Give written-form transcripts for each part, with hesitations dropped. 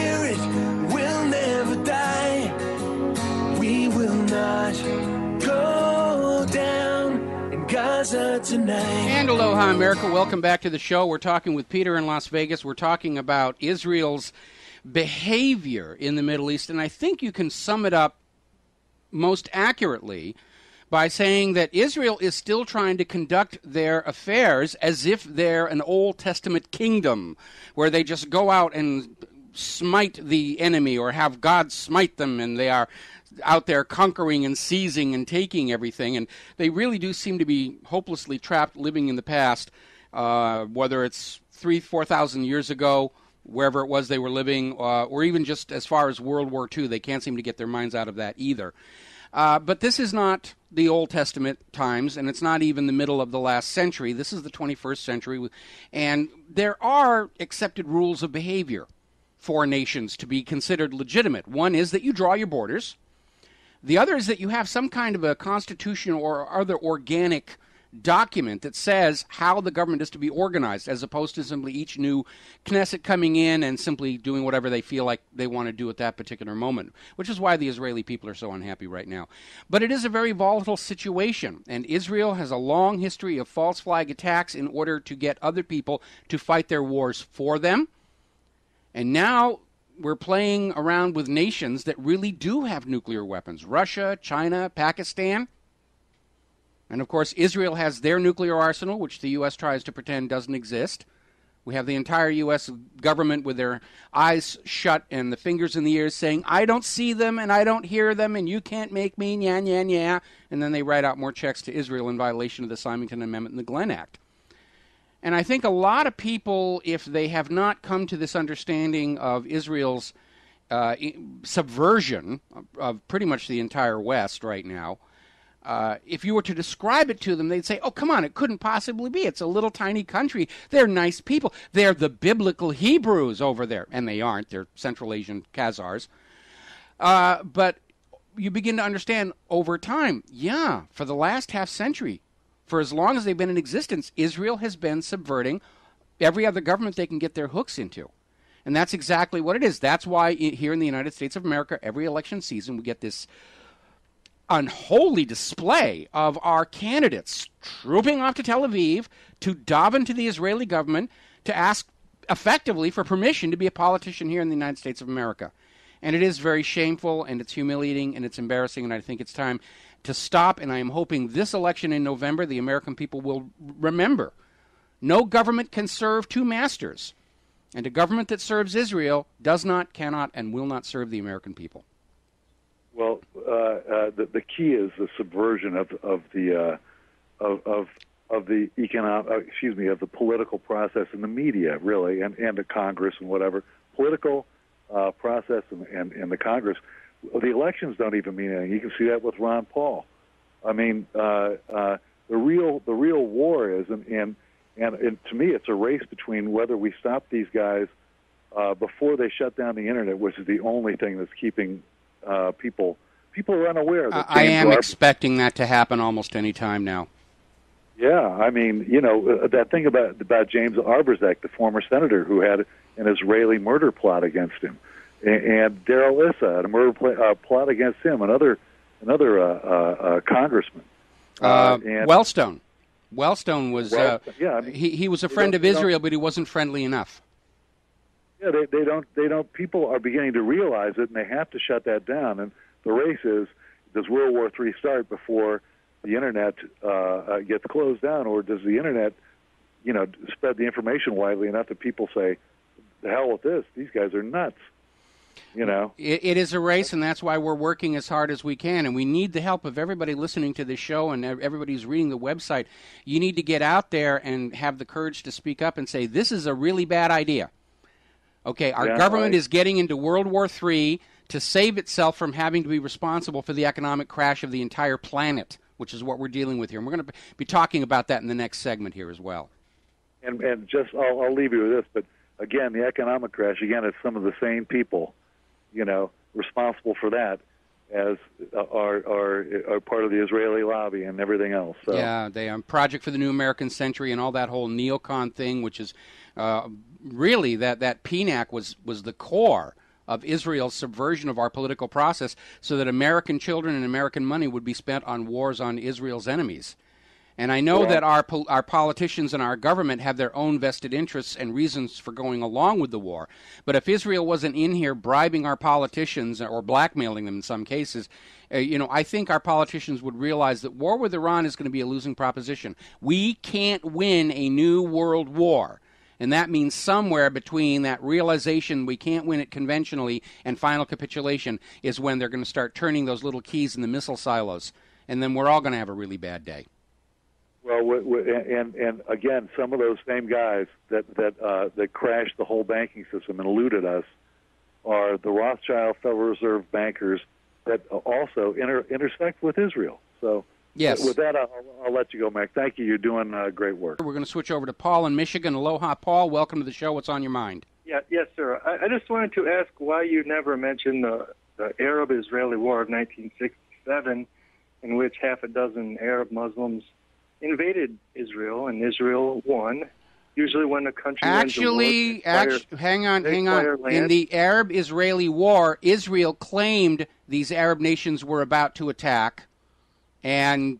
spirit will never die. We will not go down in Gaza tonight. And aloha, America. Welcome back to the show. We're talking with Peter in Las Vegas. We're talking about Israel's behavior in the Middle East, and I think you can sum it up most accurately by saying that Israel is still trying to conduct their affairs as if they're an Old Testament kingdom, where they just go out and smite the enemy or have God smite them, and they are out there conquering and seizing and taking everything. And they really do seem to be hopelessly trapped living in the past, whether it's 4,000 years ago, wherever it was they were living, or even just as far as World War II. They can't seem to get their minds out of that either. But this is not the Old Testament times, and it's not even the middle of the last century. This is the 21st century, and there are accepted rules of behavior for nations to be considered legitimate. One is that you draw your borders. The other is that you have some kind of a constitution or other organic document that says how the government is to be organized, as opposed to simply each new Knesset coming in and simply doing whatever they feel like they want to do at that particular moment, which is why the Israeli people are so unhappy right now. But it is a very volatile situation, and Israel has a long history of false flag attacks in order to get other people to fight their wars for them. And now we're playing around with nations that really do have nuclear weapons: Russia, China, Pakistan. And, of course, Israel has their nuclear arsenal, which the U.S. tries to pretend doesn't exist. We have the entire U.S. government with their eyes shut and the fingers in the ears saying, I don't see them and I don't hear them and you can't make me, nya, nya, nya. And then they write out more checks to Israel in violation of the Symington Amendment and the Glenn Act. And I think a lot of people, if they have not come to this understanding of Israel's subversion of pretty much the entire West right now, if you were to describe it to them, they'd say, oh, come on, it couldn't possibly be. It's a little tiny country. They're nice people. They're the biblical Hebrews over there. And they aren't. They're Central Asian Khazars. But you begin to understand over time, yeah, for the last half century, for as long as they've been in existence, Israel has been subverting every other government they can get their hooks into. And that's exactly what it is. That's why here in the United States of America, every election season, we get this unholy display of our candidates trooping off to Tel Aviv to dive into the Israeli government to ask effectively for permission to be a politician here in the United States of America. And it is very shameful, and it's humiliating, and it's embarrassing, and I think it's time to stop. And I am hoping this election in November, the American people will remember, no government can serve two masters. And a government that serves Israel does not, cannot, and will not serve the American people. Well, the key is the subversion of the economic, of the political process in the media, really, and the Congress and whatever political process and the Congress. The elections don't even mean anything. You can see that with Ron Paul. I mean, the real war is, and to me, it's a race between whether we stop these guys before they shut down the internet, which is the only thing that's keeping people are unaware. That I am expecting that to happen almost any time now. Yeah, I mean, that thing about James Arbuzek, the former senator who had an Israeli murder plot against him, and Darrell Issa, a murder plot against him, another congressman. And Wellstone was he was a friend of Israel, but he wasn't friendly enough. Yeah, they don't. People are beginning to realize it, and they have to shut that down. And the race is: does World War III start before the internet gets closed down, or does the internet, spread the information widely enough that people say, "The hell with this! These guys are nuts." It is a race, and that's why we're working as hard as we can. And we need the help of everybody listening to this show and everybody who's reading the website. You need to get out there and have the courage to speak up and say, "This is a really bad idea." Okay, our government is getting into World War III to save itself from having to be responsible for the economic crash of the entire planet, which is what we're dealing with here. And we're going to be talking about that in the next segment here as well. And just I'll leave you with this, but again, the economic crash, again, it's some of the same people, responsible for that as are part of the Israeli lobby and everything else. So. Yeah, they are Project for the New American Century and all that whole neocon thing, which is really that PNAC was the core of Israel's subversion of our political process so that American children and American money would be spent on wars on Israel's enemies. And I know that our politicians and our government have their own vested interests and reasons for going along with the war. But if Israel wasn't in here bribing our politicians or blackmailing them in some cases, I think our politicians would realize that war with Iran is going to be a losing proposition. We can't win a new world war. And that means somewhere between that realization we can't win it conventionally and final capitulation is when they're going to start turning those little keys in the missile silos. And then we're all going to have a really bad day. Well, and again, some of those same guys that crashed the whole banking system and looted us are the Rothschild Federal Reserve bankers that also intersect with Israel. So, yes. With that, I'll let you go, Mac. Thank you. You're doing great work. We're going to switch over to Paul in Michigan. Aloha, Paul. Welcome to the show. What's on your mind? Yes, sir. I just wanted to ask why you never mentioned the Arab-Israeli War of 1967, in which half a dozen Arab Muslims invaded Israel, and Israel won. Usually when a country wins a war, hang on. In the Arab-Israeli War, Israel claimed these Arab nations were about to attack, and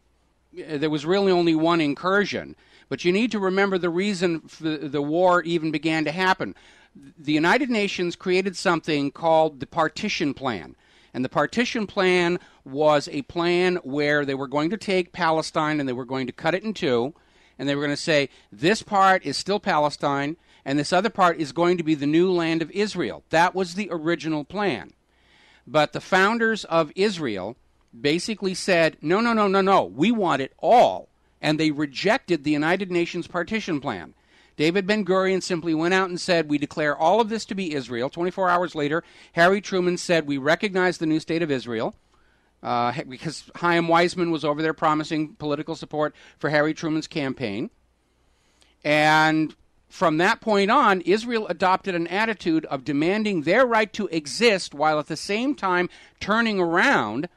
there was really only one incursion. But you need to remember the reason the war even began to happen. The United Nations created something called the Partition Plan. And the Partition Plan was a plan where they were going to take Palestine and they were going to cut it in two, and they were going to say, this part is still Palestine, and this other part is going to be the new land of Israel. That was the original plan. But the founders of Israel basically said, no, we want it all. And they rejected the United Nations Partition Plan. David Ben-Gurion simply went out and said, we declare all of this to be Israel. 24 hours later, Harry Truman said, we recognize the new state of Israel, because Chaim Weizmann was over there promising political support for Harry Truman's campaign. And from that point on, Israel adopted an attitude of demanding their right to exist while at the same time turning around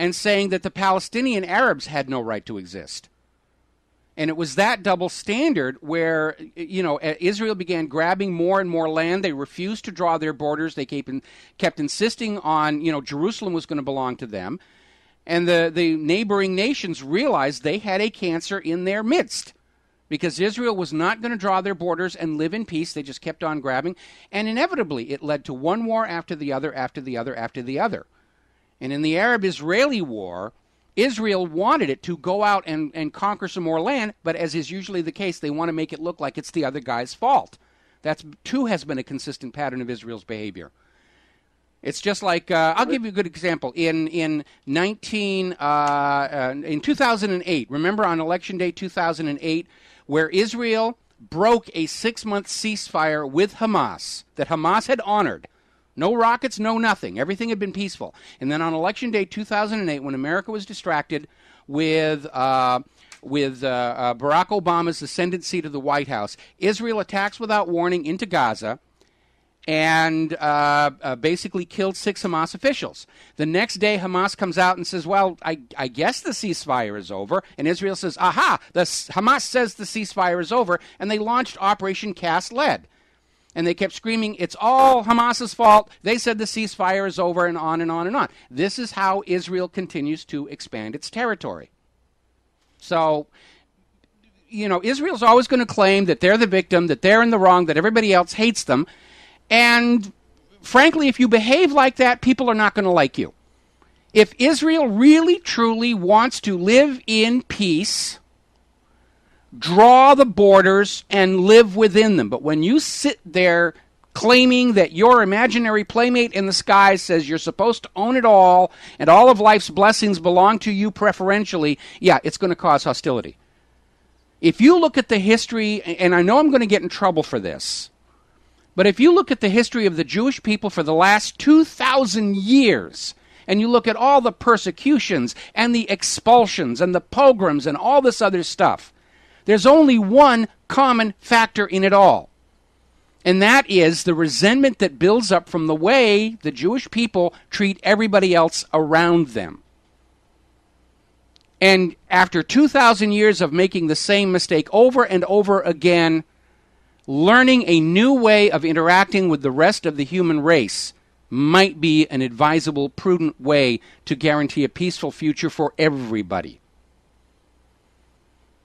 and saying that the Palestinian Arabs had no right to exist. And it was that double standard where, Israel began grabbing more and more land. They refused to draw their borders. They kept insisting on, Jerusalem was going to belong to them. And the neighboring nations realized they had a cancer in their midst because Israel was not going to draw their borders and live in peace. They just kept on grabbing. And inevitably, it led to one war after the other, after the other, after the other. And in the Arab-Israeli War, Israel wanted it to go out and conquer some more land, but as is usually the case, they want to make it look like it's the other guy's fault. That, too, has been a consistent pattern of Israel's behavior. It's just like, I'll give you a good example. In 2008, remember on Election Day 2008, where Israel broke a 6-month ceasefire with Hamas that Hamas had honored. No rockets, no nothing. Everything had been peaceful. And then on Election Day 2008, when America was distracted with Barack Obama's ascendancy to the White House, Israel attacks without warning into Gaza and basically killed 6 Hamas officials. The next day, Hamas comes out and says, well, I guess the ceasefire is over. And Israel says, aha, Hamas says the ceasefire is over. And they launched Operation Cast Lead. And they kept screaming, it's all Hamas's fault. They said the ceasefire is over, and on and on and on. This is how Israel continues to expand its territory. So, Israel's always going to claim that they're the victim, that they're in the wrong, that everybody else hates them. And frankly, if you behave like that, people are not going to like you. If Israel really, truly wants to live in peace, draw the borders and live within them. But when you sit there claiming that your imaginary playmate in the sky says you're supposed to own it all and all of life's blessings belong to you preferentially, it's going to cause hostility. If you look at the history, and I know I'm going to get in trouble for this, but if you look at the history of the Jewish people for the last 2,000 years, and you look at all the persecutions and the expulsions and the pogroms and all this other stuff, there's only one common factor in it all. And that is the resentment that builds up from the way the Jewish people treat everybody else around them. And after 2,000 years of making the same mistake over and over again, learning a new way of interacting with the rest of the human race, might be an advisable, prudent way to guarantee a peaceful future for everybody.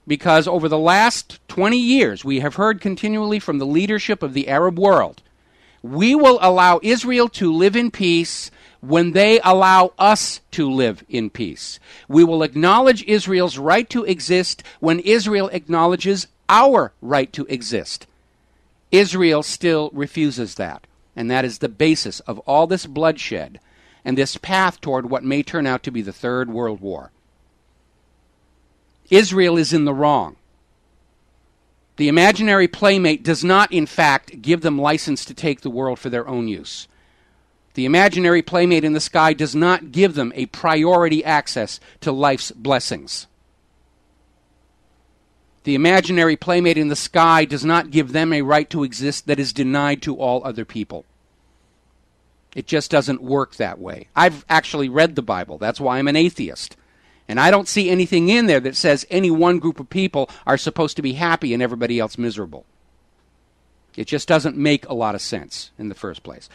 Because over the last 20 years, we have heard continually from the leadership of the Arab world, we will allow Israel to live in peace when they allow us to live in peace. We will acknowledge Israel's right to exist when Israel acknowledges our right to exist. Israel still refuses that, and that is the basis of all this bloodshed and this path toward what may turn out to be the Third World War. Israel is in the wrong. The imaginary playmate does not, in fact, give them license to take the world for their own use. The imaginary playmate in the sky does not give them a priority access to life's blessings. The imaginary playmate in the sky does not give them a right to exist that is denied to all other people. It just doesn't work that way. I've actually read the Bible. That's why I'm an atheist. And I don't see anything in there that says any one group of people are supposed to be happy and everybody else miserable. It just doesn't make a lot of sense in the first place.